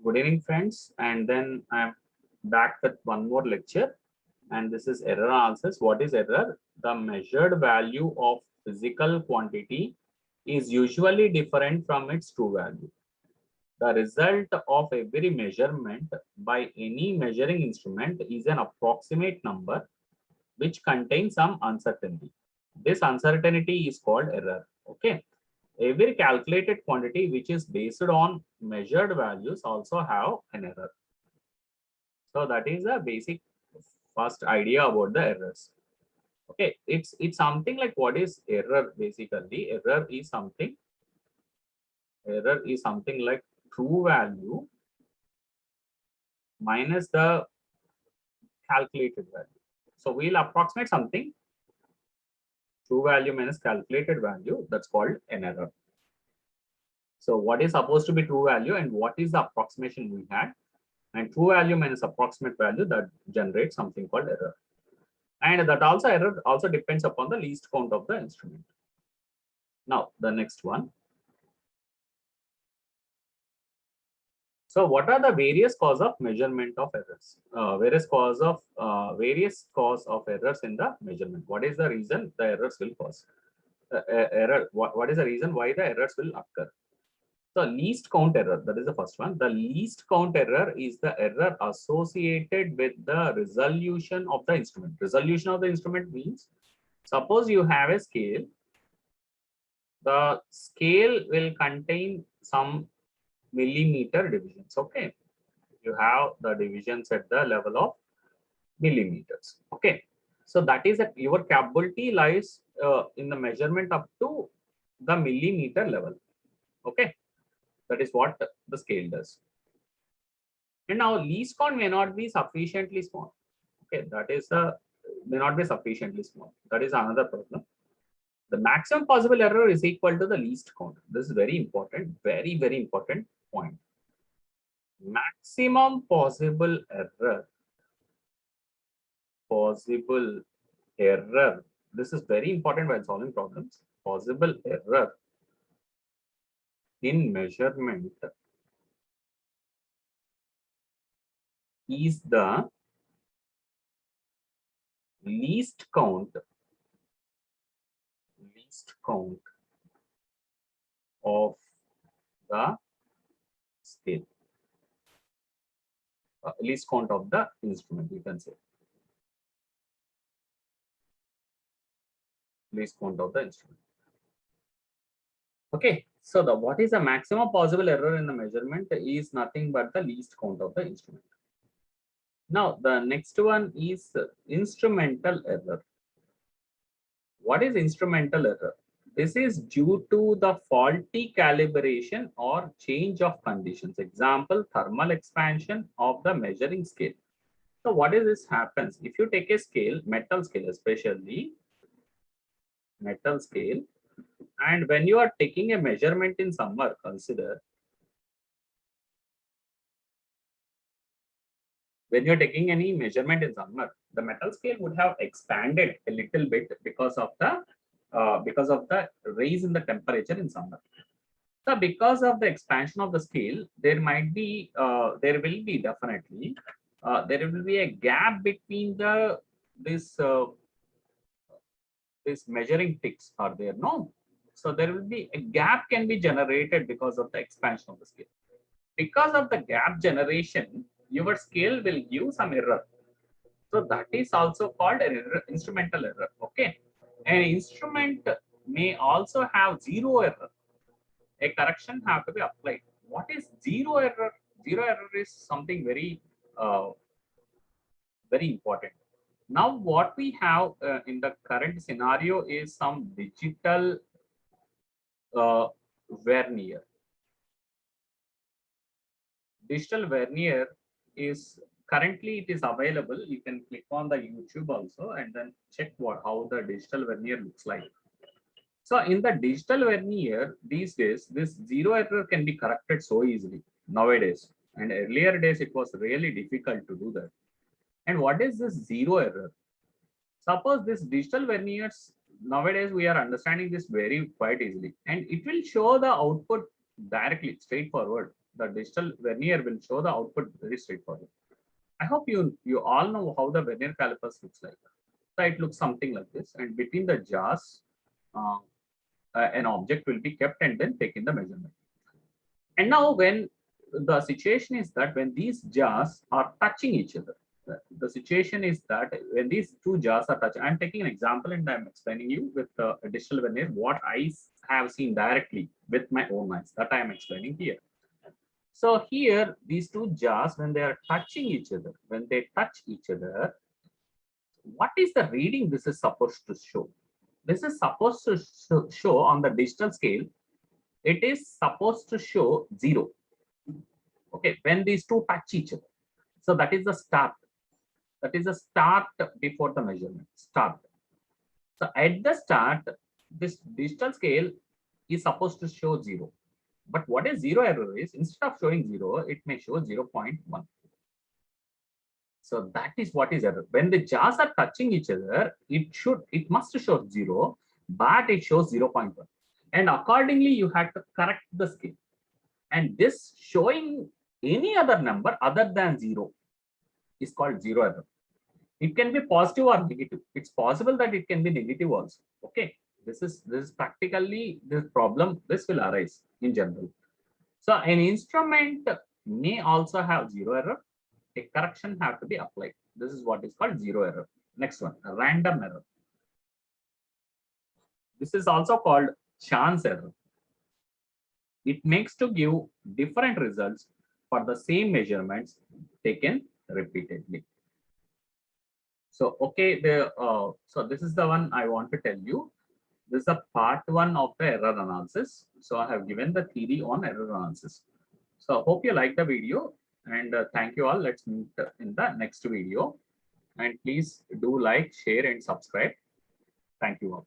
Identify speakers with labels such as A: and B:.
A: Good evening, friends. And then I'm back with one more lecture. And this is error analysis. What is error? The measured value of physical quantity is usually different from its true value. The result of every measurement by any measuring instrument is an approximate number which contains some uncertainty. This uncertainty is called error. Okay. Every calculated quantity which is based on measured values also have an error. So that is a basic first idea about the errors. Okay, it's something like what is error basically? Error is something like true value minus the calculated value. So we'll approximate something true value minus calculated value, that's called an error. So what is supposed to be true value and what is the approximation we had? And true value minus approximate value, that generates something called error. And that also error also depends upon the least count of the instrument. Now the next one. So what are the various cause of measurement of errors? Various cause of errors in the measurement. What is the reason the errors will cause? Error. What is the reason why the errors will occur? So least count error, that is the first one. The least count error is the error associated with the resolution of the instrument. Resolution of the instrument means, suppose you have a scale. The scale will contain some millimeter divisions. Okay, you have the divisions at the level of millimeters. Okay, so that is that your capability lies in the measurement up to the millimeter level. Okay, that is what the scale does. And now least count may not be sufficiently small. Okay, that is may not be sufficiently small. That is another problem. The maximum possible error is equal to the least count. This is very important, very important point. Maximum possible error. This is very important while solving problems. Possible error in measurement is the least count of the scale. Least count of the instrument, you can say. Least count of the instrument. Okay, so the what is the maximum possible error in the measurement is nothing but the least count of the instrument. Now the next one is instrumental error. What is instrumental error? This is due to the faulty calibration or change of conditions. Example, thermal expansion of the measuring scale. So what is this happens? If you take a scale, metal scale especially, metal scale, and when you are taking a measurement in summer, consider when you're taking any measurement in summer, the metal scale would have expanded a little bit because of the rise in the temperature in summer. So because of the expansion of the scale, there will be definitely there will be a gap between this measuring ticks are there, no? So there will be a gap can be generated because of the expansion of the scale. Because of the gap generation, your scale will give some error. So that is also called an instrumental error. Okay, an instrument may also have zero error. A correction have to be applied. What is zero error? Zero error is something very important. Now what we have in the current scenario is some digital uh, vernier. Digital vernier is currently it is available. You can click on the YouTube also and then check how the digital vernier looks like. So in the digital vernier these days, this zero error can be corrected so easily nowadays. And earlier days it was really difficult to do that. And what is this zero error? Suppose this digital verniers, nowadays we are understanding this very quite easily, and it will show the output directly, straightforward. The digital vernier will show the output very straightforward. I hope you all know how the vernier calipers looks like. So it looks something like this, and between the jars, uh, an object will be kept and then taken the measurement. And now when the situation is that when these jars are touching each other, the situation is that when these two jars are touching, I'm taking an example and I'm explaining you with the digital vernier what I have seen directly with my own eyes that I am explaining here. So here, these two jars, when they are touching each other, when they touch each other, what is the reading this is supposed to show? This is supposed to show on the digital scale, it is supposed to show 0. Okay, when these two touch each other. So that is the start. That is the start before the measurement. Start. So at the start, this digital scale is supposed to show 0. But what a 0 error is, instead of showing 0, it may show 0.1. So that is what is error. When the jars are touching each other, it must show 0, but it shows 0.1. And accordingly, you have to correct the scale. And this showing any other number other than 0 is called 0 error. It can be positive or negative. It's possible that it can be negative also. Okay. This is practically this problem. This will arise in general. So an instrument may also have 0 error. A correction have to be applied. This is what is called 0 error. Next one, a random error. This is also called chance error. It makes to give different results for the same measurements taken repeatedly. So, okay, so this is the one I want to tell you. This is a part 1 of the error analysis. So I have given the theory on error analysis. So I hope you like the video, and thank you all. Let's meet in the next video. And please do like, share, and subscribe. Thank you all.